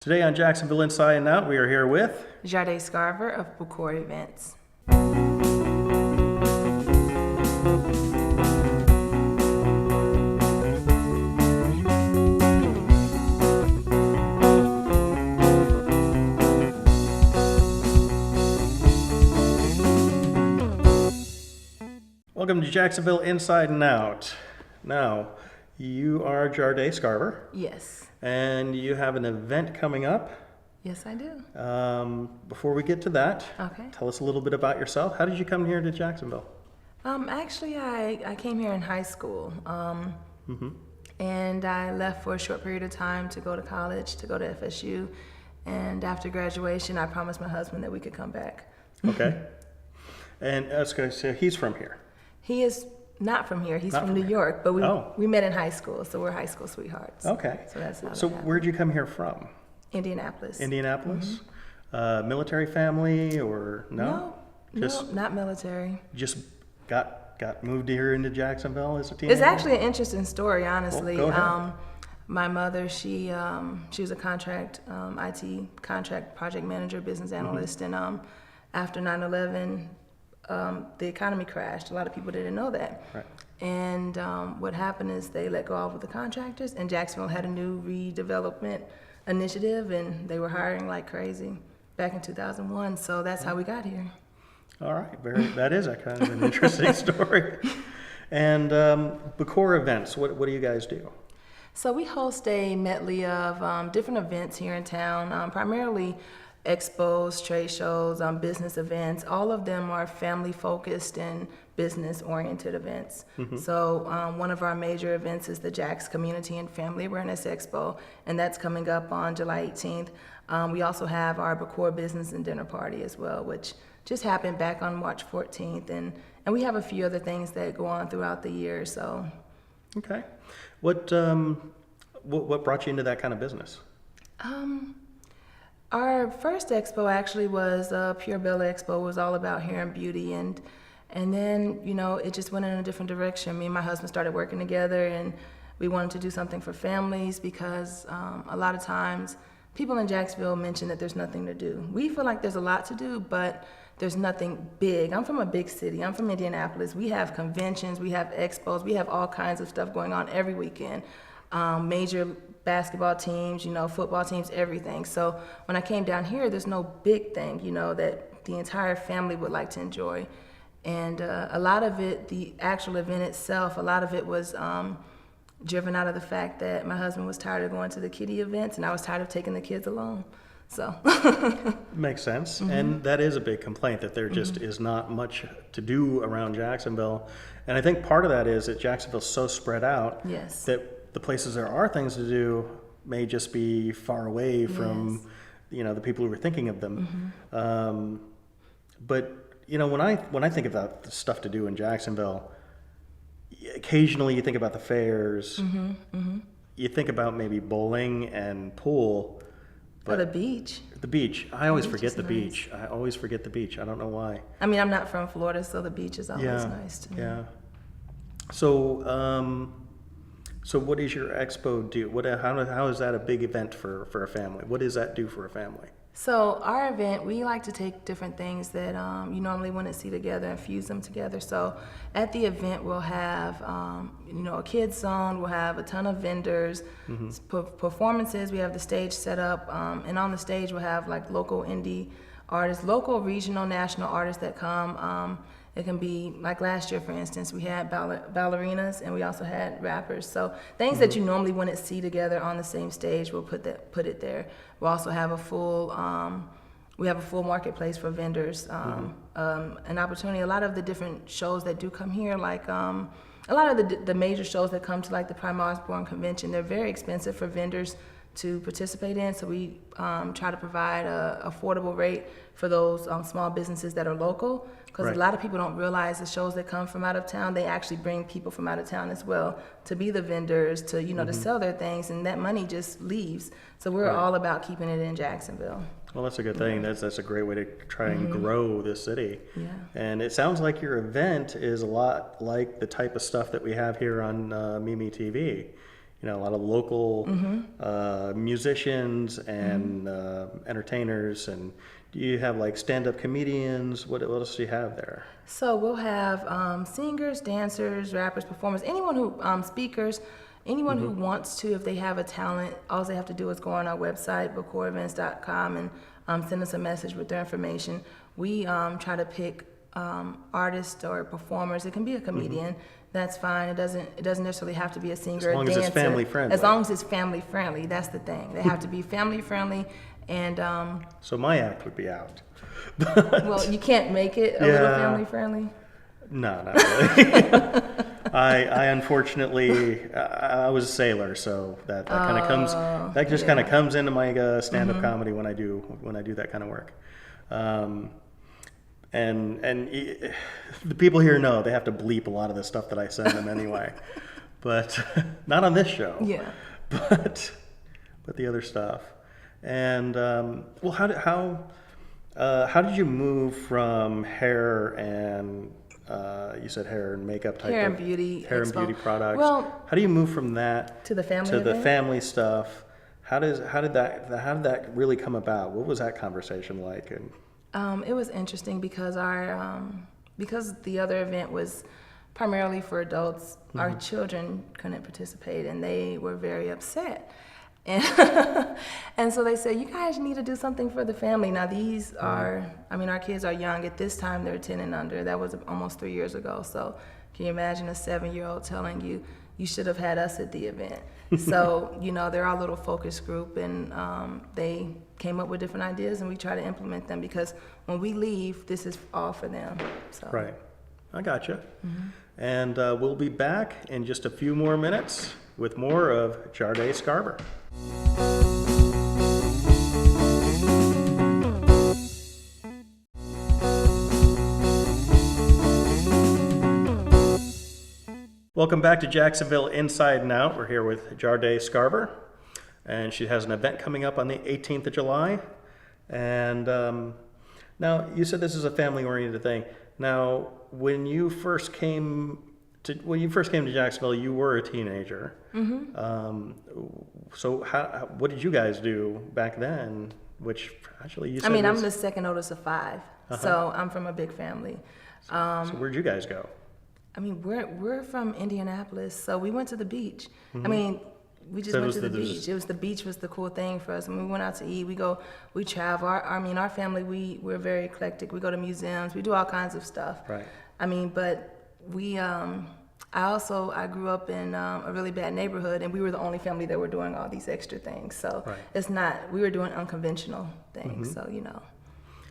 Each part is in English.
Today on Jacksonville Inside and Out, we are here with Jadee Scarver of Boucour Events. Welcome to Jacksonville Inside and Out. Now, you are Jadee Scarver, Yes. and you have an event coming up. Yes, I do. Before we get to that, Okay. tell us a little bit about yourself. How did you come here to Jacksonville? Actually, I came here in high school, and I left for a short period of time to go to college, to go to FSU, and after graduation, I promised my husband that we could come back. Okay. And so he's from here. He is not from here. He's Not from from New here. York, but Oh. we met in high school, so we're high school sweethearts. Okay. So that's how So that happened. where'd you come here from? Indianapolis. Indianapolis? Military family or no? No, not military. Just got moved here into Jacksonville as a teenager? It's actually an interesting story, honestly. Well, go ahead. My mother, she was a contract IT contract project manager, business analyst, and after 9/11, the economy crashed. A lot of people didn't know that. Right. And what happened is they let go of the contractors, and Jacksonville had a new redevelopment initiative, and they were hiring like crazy back in 2001. So that's how we got here. All right, that is a kind of an interesting story. And Boucour Events, what do you guys do? So we host a medley of different events here in town, primarily expos, trade shows, business events. All of them are family focused and business oriented events. So one of our major events is the Jax Community and Family Awareness Expo, and that's coming up on July 18th. We also have our Boucour Business and Dinner Party as well, which just happened back on March 14th, and we have a few other things that go on throughout the year. So, Okay. What brought you into that kind of business? our first expo actually was Pure Bella Expo. It was all about hair and beauty, and then it just went in a different direction. Me and my husband started working together, and we wanted to do something for families because a lot of times people in Jacksonville mention that there's nothing to do. We feel like there's a lot to do, but there's nothing big. I'm from a big city. I'm from Indianapolis. We have conventions, we have expos, we have all kinds of stuff going on every weekend. Major basketball teams, football teams, everything. So when I came down here, there's no big thing, that the entire family would like to enjoy. And a lot of it, the actual event itself, a lot of it was driven out of the fact that my husband was tired of going to the kiddie events, and I was tired of taking the kids along. So Makes sense. And that is a big complaint that there just is not much to do around Jacksonville. And I think part of that is that Jacksonville's so spread out Yes. that the places there are things to do may just be far away from the people who are thinking of them. But when I think about the stuff to do in Jacksonville, occasionally you think about the fairs. You think about maybe bowling and pool. Or the beach. The beach. I always beach forget is the nice. beach. I always forget the beach. I don't know why. I mean, I'm not from Florida, so the beach is always Yeah. nice to me. Yeah. So what does your expo do? How is that a big event for a family? What does that do for a family? So our event, we like to take different things that you normally wouldn't see together and fuse them together. So at the event, we'll have a kids zone. We'll have a ton of vendors, performances. We have the stage set up, and on the stage we'll have like local indie artists, local, regional, national artists that come. It can be like last year, for instance, we had ballerinas and we also had rappers. So things that you normally wouldn't see together on the same stage, we'll put it there. We'll also have a full marketplace for vendors, an opportunity. A lot of the different shows that do come here, like a lot of the major shows that come to like the Prime Osborne Convention, they're very expensive for vendors to participate in. So we try to provide a affordable rate for those small businesses that are local. Because a lot of people don't realize the shows that come from out of town, they actually bring people from out of town as well to be the vendors, to to sell their things, and that money just leaves. So we're all about keeping it in Jacksonville. Well, that's a good thing. That's a great way to try and grow this city. Yeah. And it sounds like your event is a lot like the type of stuff that we have here on Mimi TV. a lot of local musicians and entertainers. And do you have like stand-up comedians? What else do you have there? So we'll have singers, dancers, rappers, performers, anyone who speakers. Anyone who wants to, if they have a talent, all they have to do is go on our website, bookcoreevents.com, and send us a message with their information. We try to pick artists or performers. It can be a comedian. That's fine. It doesn't necessarily have to be a singer, as long a dancer. as it's family friendly. As long as it's family friendly, that's the thing. They have to be family friendly, and so my act would be out. well, you can't make it a little family friendly. No, not really. I unfortunately I was a sailor, so that kind of comes kind of comes into my stand-up comedy when I do that kind of work. And the people here know they have to bleep a lot of the stuff that I send them anyway, but not on this show. Yeah. But the other stuff. And well, how did you move from hair and you said hair and makeup type hair of and beauty products? Well, how do you move from that to the family to the event? family stuff? How did that really come about? What was that conversation like? And it was interesting because because the other event was primarily for adults, our children couldn't participate, and they were very upset. And, and so they said, you guys need to do something for the family. Now these are, our kids are young. At this time, they're 10 and under. That was almost 3 years ago. So can you imagine a 7-year-old telling you, you should have had us at the event? So, they're our little focus group, and they came up with different ideas, and we try to implement them because when we leave, this is all for them. So. Right. I gotcha. And we'll be back in just a few more minutes with more of Jadee Scarver. Welcome back to Jacksonville Inside and Out. We're here with Jadee Scarver, and she has an event coming up on the 18th of July. And now, you said this is a family-oriented thing. Now, when you first came to Jacksonville, you were a teenager. So what did you guys do back then? Which actually you said I'm the second oldest of 5, so I'm from a big family. So where'd you guys go? We're from Indianapolis, so we went to the beach. We just went to the beach. The beach was the cool thing for us. We went out to eat. We travel. Our family, we're very eclectic. We go to museums. We do all kinds of stuff. Right. But we, I grew up in a really bad neighborhood, and we were the only family that were doing all these extra things. So It's not, we were doing unconventional things, so.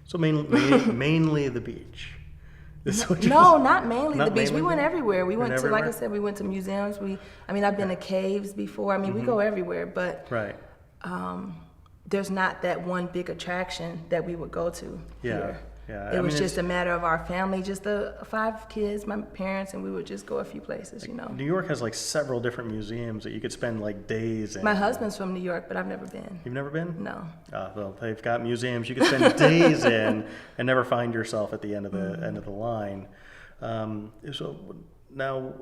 So mainly the beach. No, not mainly the beach. Mainly we went everywhere. We went to, everywhere? like I said, we went to museums. I've been to caves before. We go everywhere, but there's not that one big attraction that we would go to here. Yeah. It was just a matter of our family, just the 5 kids, my parents, and we would just go a few places, New York has like several different museums that you could spend like days in. My husband's from New York, but I've never been. You've never been? No. Well, they've got museums you could spend days in and never find yourself at the end of the line. So now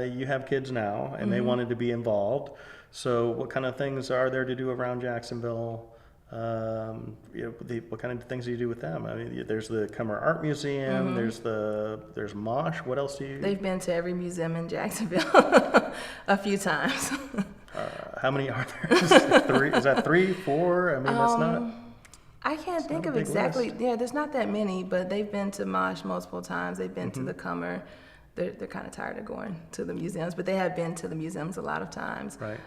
you have kids now, and they wanted to be involved. So what kind of things are there to do around Jacksonville? What kind of things do you do with them? There's the Cummer Art Museum. There's Mosh. What else do you? They've been to every museum in Jacksonville a few times. How many are there? 3? Is that 3, 4? That's not. I can't think of exactly. List. Yeah, there's not that many, but they've been to Mosh multiple times. They've been to the Cummer. They're kind of tired of going to the museums, but they have been to the museums a lot of times. Right.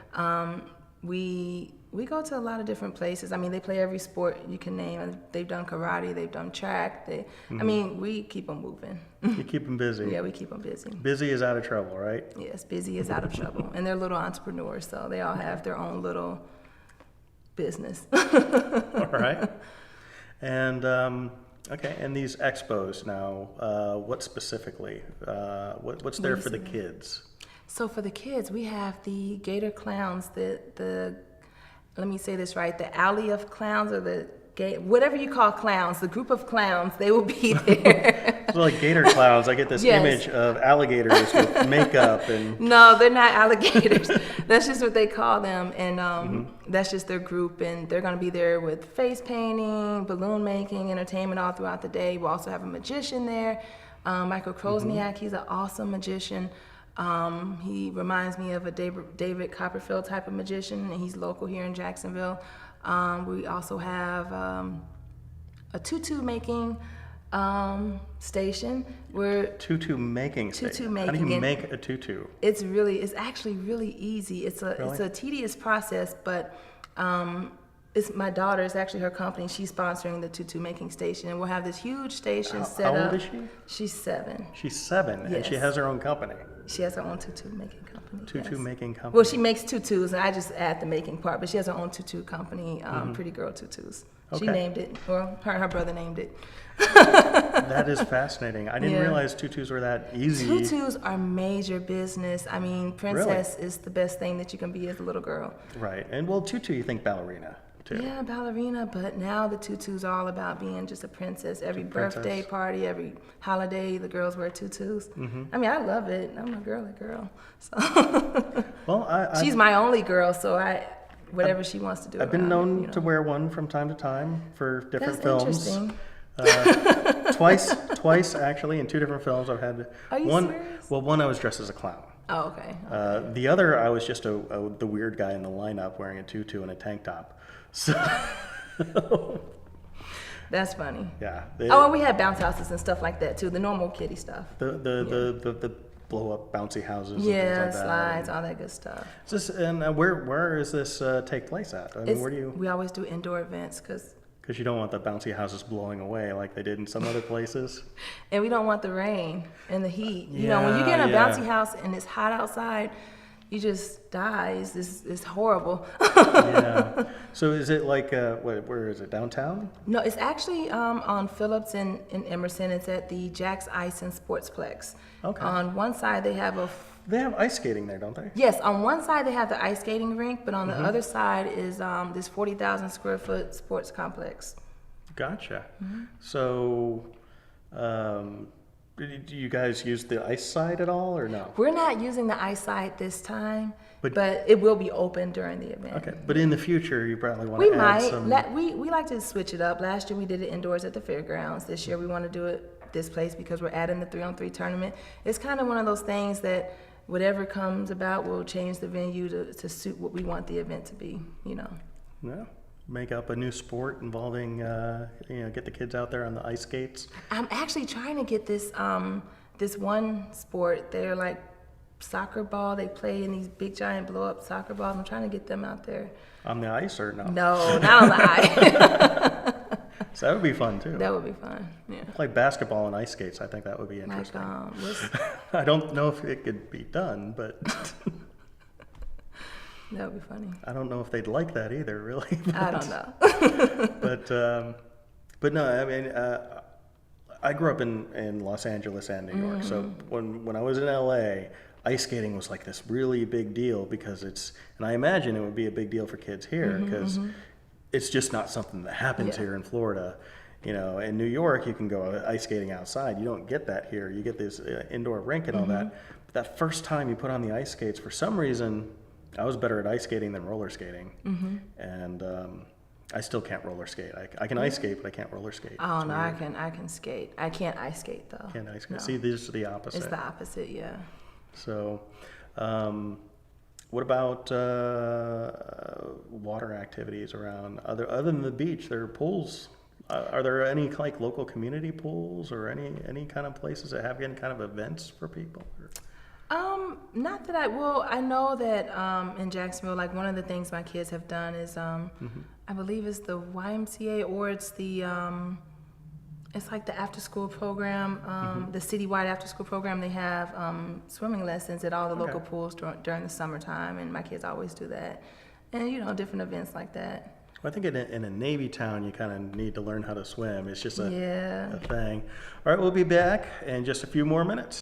We go to a lot of different places. They play every sport you can name. They've done karate, they've done track. We keep them moving. You keep them busy. Yeah, we keep them busy. Busy is out of trouble, right? Yes, busy is out of trouble. And they're little entrepreneurs, so they all have their own little business. All right. And okay, and these expos now, what specifically? What's there for the kids? So for the kids, we have the Gator Clowns, let me say this right, the Alley of Clowns, or whatever you call clowns, the group of clowns, they will be there. So like gator clowns, I get this image of alligators with makeup and... No, they're not alligators. That's just what they call them, and that's just their group, and they're going to be there with face painting, balloon making, entertainment all throughout the day. We'll also have a magician there, Michael Krosniak. He's an awesome magician. He reminds me of a David Copperfield type of magician, and he's local here in Jacksonville. We also have a tutu making station. Tutu making station. How do you make a tutu? It's actually really easy. It's a tedious process, but it's my daughter. It's actually her company. She's sponsoring the tutu making station, and we'll have this huge station set up. How old is she? She's 7. She's 7, Yes. and she has her own company. She has her own tutu making company. Tutu making company. Well, she makes tutus, and I just add the making part. But she has her own tutu company, Pretty Girl Tutus. She Okay. named it, or her brother named it. That is fascinating. I didn't realize tutus were that easy. Tutus are major business. I mean, princess is the best thing that you can be as a little girl. Right. And well, tutu, you think ballerina, too. Yeah, ballerina, but now the tutu's all about being just a princess. Every birthday party, every holiday, the girls wear tutus. I mean, I love it. I'm a girly girl. So Well, she's my only girl, so whatever she wants to do. I've been around known it, to wear one from time to time for different That's films. interesting. Twice actually, in 2 different films. I've had Are you one. serious? Well, one I was dressed as a clown. Oh, okay. The other, I was just the weird guy in the lineup wearing a tutu and a tank top. So That's funny. yeah. Oh, and we had bounce houses and stuff like that too. The normal kiddie stuff. The blow up bouncy houses. Yeah, and things like slides, that. all that good stuff. And where is this take place at? I mean, where do you? We always do indoor events because You don't want the bouncy houses blowing away like they did in some other places. and we don't want the rain and the heat. You know, when you get in a bouncy house and it's hot outside, you just die. It's horrible. Yeah. So is it like where is it, downtown? No, it's actually on Phillips and Emerson. It's at the Jack's Ice and Sportsplex. Okay. On one side they have They have ice skating there, don't they? yes, on one side they have the ice skating rink, but on the other side is this 40,000 square foot sports complex. Gotcha. So, do you guys use the ice side at all, or no? We're not using the ice side this time, But- but it will be open during the event. Okay, but in the future, you probably want We to add might. some. We like to switch it up. Last year we did it indoors at the fairgrounds. This year we want to do it this place because we're adding the 3-on-3 tournament. It's kind of one of those things that whatever comes about, we'll change the venue to suit what we want the event to be, you know. Yeah, make up a new sport involving, get the kids out there on the ice skates. I'm actually trying to get this this one sport. They're like soccer ball. They play in these big giant blow up soccer balls. I'm trying to get them out there. On the ice or no? No, not on the ice. So that would be fun too. That would be fun. Yeah. Play basketball and ice skates. I think that would be Like interesting. what's- I don't know if it could be done, but that would be funny. I don't know if they'd like that either, really. I don't know. But no, I mean, I grew up in Los Angeles and New York. So when I was in LA, ice skating was like this really big deal because and I imagine it would be a big deal for kids here because it's just not something that happens here in Florida. You know, in New York, you can go ice skating outside. You don't get that here. You get this indoor rink and all that. But that first time you put on the ice skates, for some reason, I was better at ice skating than roller skating. And I still can't roller skate. I can ice skate, but I can't roller skate. Oh It's no, weird. I can skate. I can't ice skate though. Can't ice skate. No. See, these are the opposite. It's the opposite, yeah. So, what about water activities around other than the beach? There are pools. Are there any like local community pools or any kind of places that have any kind of events for people? Not that I know that in Jacksonville, like one of the things my kids have done is I believe it's the YMCA or it's the it's like the after school program, the citywide after school program. They have swimming lessons at all the local pools during the summertime, and my kids always do that. And you know, different events like that. Well, I think in a Navy town, you kind of need to learn how to swim. It's just a thing. All right, we'll be back in just a few more minutes.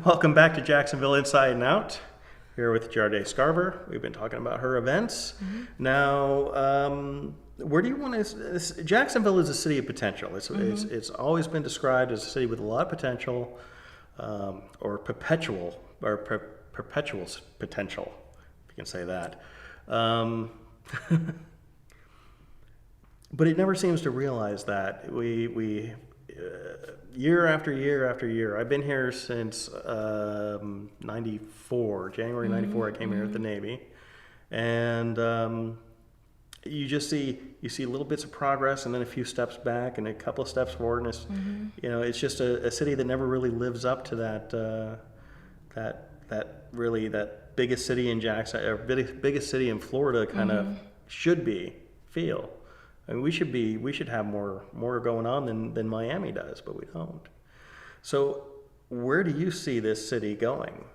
Welcome back to Jacksonville Inside and Out. Here with Jadee Scarver. We've been talking about her events. Now, Where do you want to? Jacksonville is a city of potential. It's always been described as a city with a lot of potential, or perpetual potential, if you can say that. But it never seems to realize that we year after year after year. I've been here since '94, January '94. I came here at the Navy, and you see little bits of progress, and then a few steps back, and a couple of steps forward, and it's it's just a city that never really lives up to that biggest city in Jackson, or biggest city in Florida kind of should feel. I mean, we should have more going on than Miami does, but we don't. So where do you see this city going?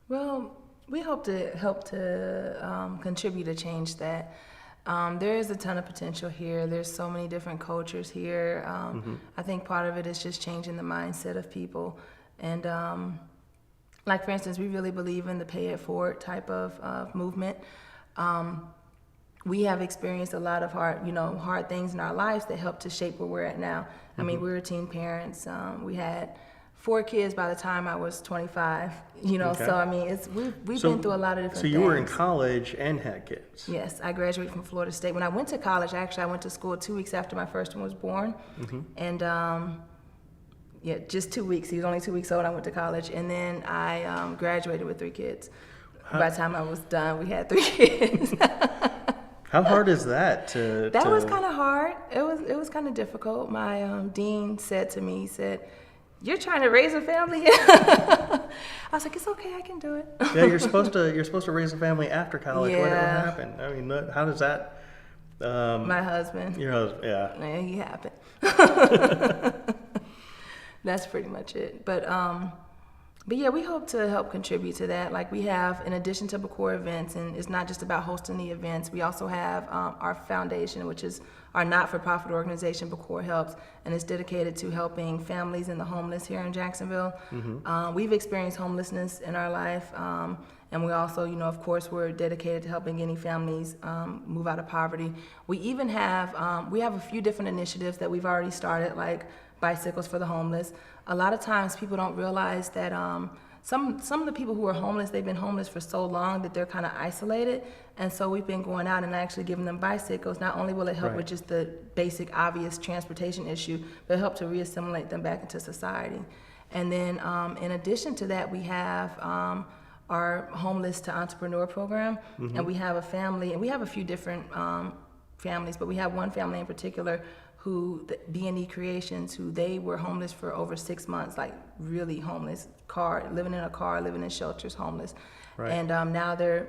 Well, we hope to help to contribute to change that. There is a ton of potential here. There's so many different cultures here. I think part of it is just changing the mindset of people. And like, for instance, we really believe in the pay it forward type of movement. We have experienced a lot of hard things in our lives that helped to shape where we're at now. I mean, we were teen parents. We had 4 kids by the time I was 25. Okay. So I mean, we've been through a lot of different things. So you were in college and had kids. Yes, I graduated from Florida State. When I went to college, actually, I went to school 2 weeks after my first one was born, and just 2 weeks. He was only 2 weeks old. I went to college, and then I graduated with 3 kids. By the time I was done, we had 3 kids. How hard is that to? That was kind of hard. It was kind of difficult. My dean said to me, he said, "You're trying to raise a family?" I was like, "It's okay, I can do it." Yeah, you're supposed to raise a family after college. Yeah. What happened? I mean, how does that? My husband. Your husband, yeah. Yeah, he happened. That's pretty much it. But yeah, we hope to help contribute to that. Like, we have, in addition to Bacor events, and it's not just about hosting the events, we also have our foundation, which is our not-for-profit organization, Bacor Helps, and it's dedicated to helping families and the homeless here in Jacksonville. We've experienced homelessness in our life, and we also, of course, we're dedicated to helping any families move out of poverty. We even have, we have a few different initiatives that we've already started, like Bicycles for the Homeless. A lot of times people don't realize that some of the people who are homeless, they've been homeless for so long that they're kind of isolated. And so we've been going out and actually giving them bicycles. Not only will it help with just the basic, obvious transportation issue, but it'll help to reassimilate them back into society. And then in addition to that, we have our Homeless to Entrepreneur program. And we have a family, and we have a few different families, but we have one family in particular who, B&E Creations, who they were homeless for over 6 months, like really homeless, living in a car, living in shelters, homeless. And now they're,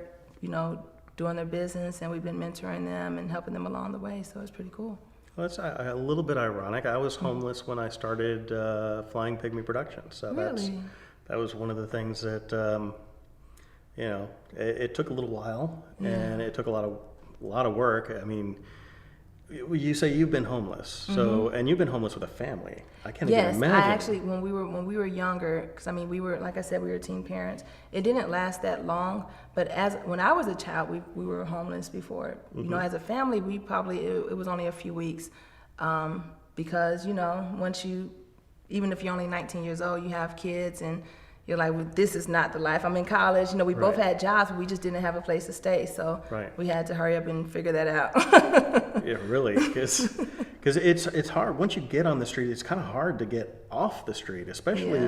doing their business, and we've been mentoring them and helping them along the way, so it's pretty cool. Well, that's a little bit ironic. I was homeless when I started Flying Pygmy Productions, so that was one of the things that, it took a little while, and it took a lot of work. I mean, you say you've been homeless, so and you've been homeless with a family. I can't even imagine. Yes, I actually, when we were younger, because I mean, we were, like I said, we were teen parents. It didn't last that long, but when I was a child, we were homeless before. As a family, we probably it was only a few weeks, because once even if you're only 19 years old, you have kids and you're like, well, this is not the life. I'm in college. We both had jobs, but we just didn't have a place to stay. So we had to hurry up and figure that out. Yeah, really, because it's hard. Once you get on the street, it's kind of hard to get off the street, especially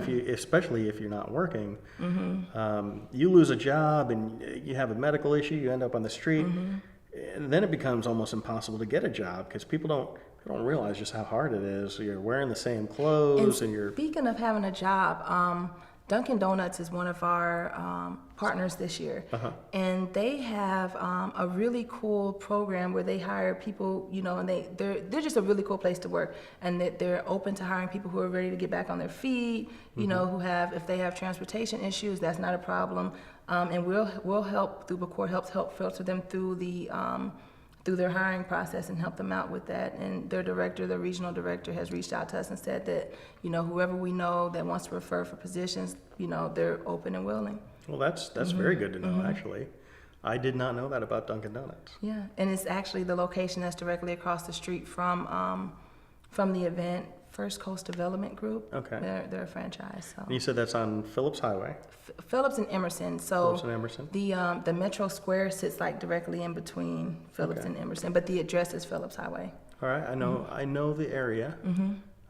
if you're not working. You lose a job and you have a medical issue, you end up on the street, and then it becomes almost impossible to get a job because people don't realize just how hard it is. You're wearing the same clothes, and you're. Speaking of having a job, Dunkin' Donuts is one of our partners this year, and they have a really cool program where they hire people, and they're just a really cool place to work, and they're open to hiring people who are ready to get back on their feet, who if they have transportation issues, that's not a problem, and we'll help through Bacor help filter them through through their hiring process and help them out with that. And their regional director, has reached out to us and said that, whoever we know that wants to refer for positions, they're open and willing. Well, that's very good to know, actually. I did not know that about Dunkin' Donuts. Yeah, and it's actually the location that's directly across the street from the event, First Coast Development Group. Okay. They're a franchise. So. And you said that's on Phillips Highway. Phillips and Emerson. So Phillips and Emerson. The Metro Square sits like directly in between Phillips and Emerson, but the address is Phillips Highway. All right, I know the area.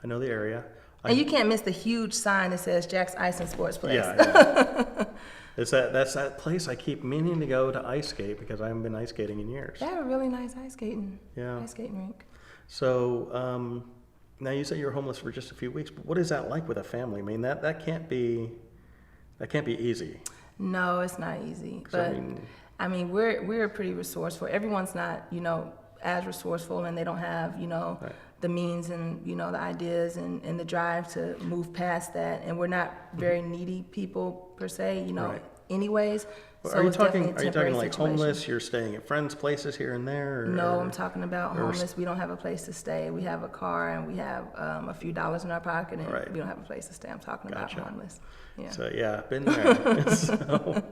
I know the area. And you can't miss the huge sign that says Jack's Ice and Sports Place. Yeah. That's that place I keep meaning to go to ice skate because I haven't been ice skating in years. They have a really nice ice skating rink. So now you said you were homeless for just a few weeks, but what is that like with a family? I mean, that can't be easy. No, it's not easy. But I mean, we're pretty resourceful. Everyone's not, as resourceful, and they don't have, Right. the means and, the ideas and the drive to move past that. And we're not very needy people per se, Right. anyways. Well, So are you it's definitely talking a temporary like situation. homeless? You're staying at friends' places here and there? No, I'm talking about homeless. We don't have a place to stay. We have a car and we have a few dollars in our pocket, and Right. we don't have a place to stay. I'm talking Gotcha. about homeless. Yeah. So yeah, I've been there.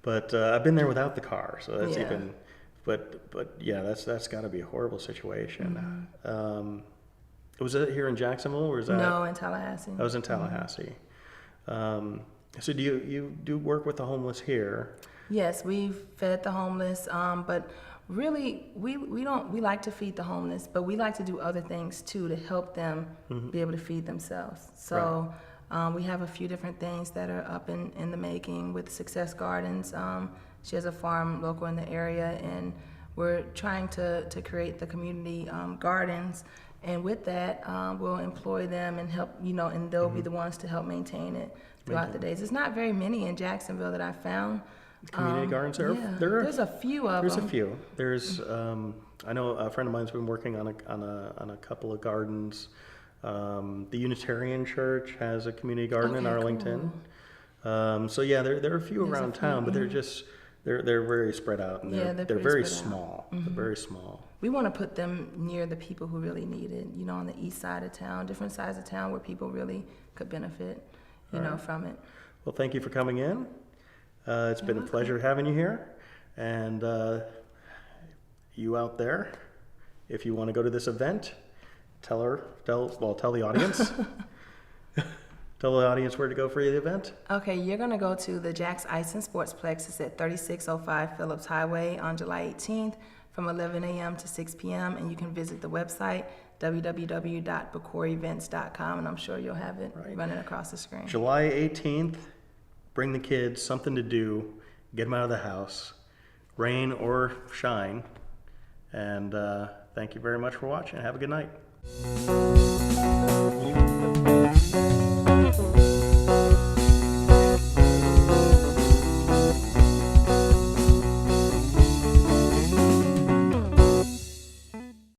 But I've been there without the car, so that's Yeah. even. But yeah, that's got to be a horrible situation. Was it here in Jacksonville, or was that? No, in Tallahassee. I was in Tallahassee. So do you do work with the homeless here? Yes, we've fed the homeless, but really we like to feed the homeless, but we like to do other things too to help them be able to feed themselves. So we have a few different things that are up in the making with Success Gardens. She has a farm local in the area, and we're trying to create the community gardens. And with that, we'll employ them and help, and they'll be the ones to help maintain it throughout the days. There's not very many in Jacksonville that I found. Community gardens. There's a few of them. There's a few. There's I know a friend of mine's been working on a couple of gardens. The Unitarian Church has a community garden in Arlington. Cool. So yeah, there are a few around town, but they're just they're very spread out, and they're very small. They're very small. We want to put them near the people who really need it, on the east side of town, different sides of town where people really could benefit, from it. Well, thank you for coming in. It's been a pleasure having you here. And you out there, if you want to go to this event, tell the audience. Tell the audience where to go for the event. Okay, you're going to go to the Jack's Ice and Sportsplex. It's at 3605 Phillips Highway on July 18th from 11 a.m. to 6 p.m. And you can visit the website, www.bacorevents.com, and I'm sure you'll have it running across the screen. July 18th, bring the kids something to do, get them out of the house, rain or shine. And thank you very much for watching. Have a good night.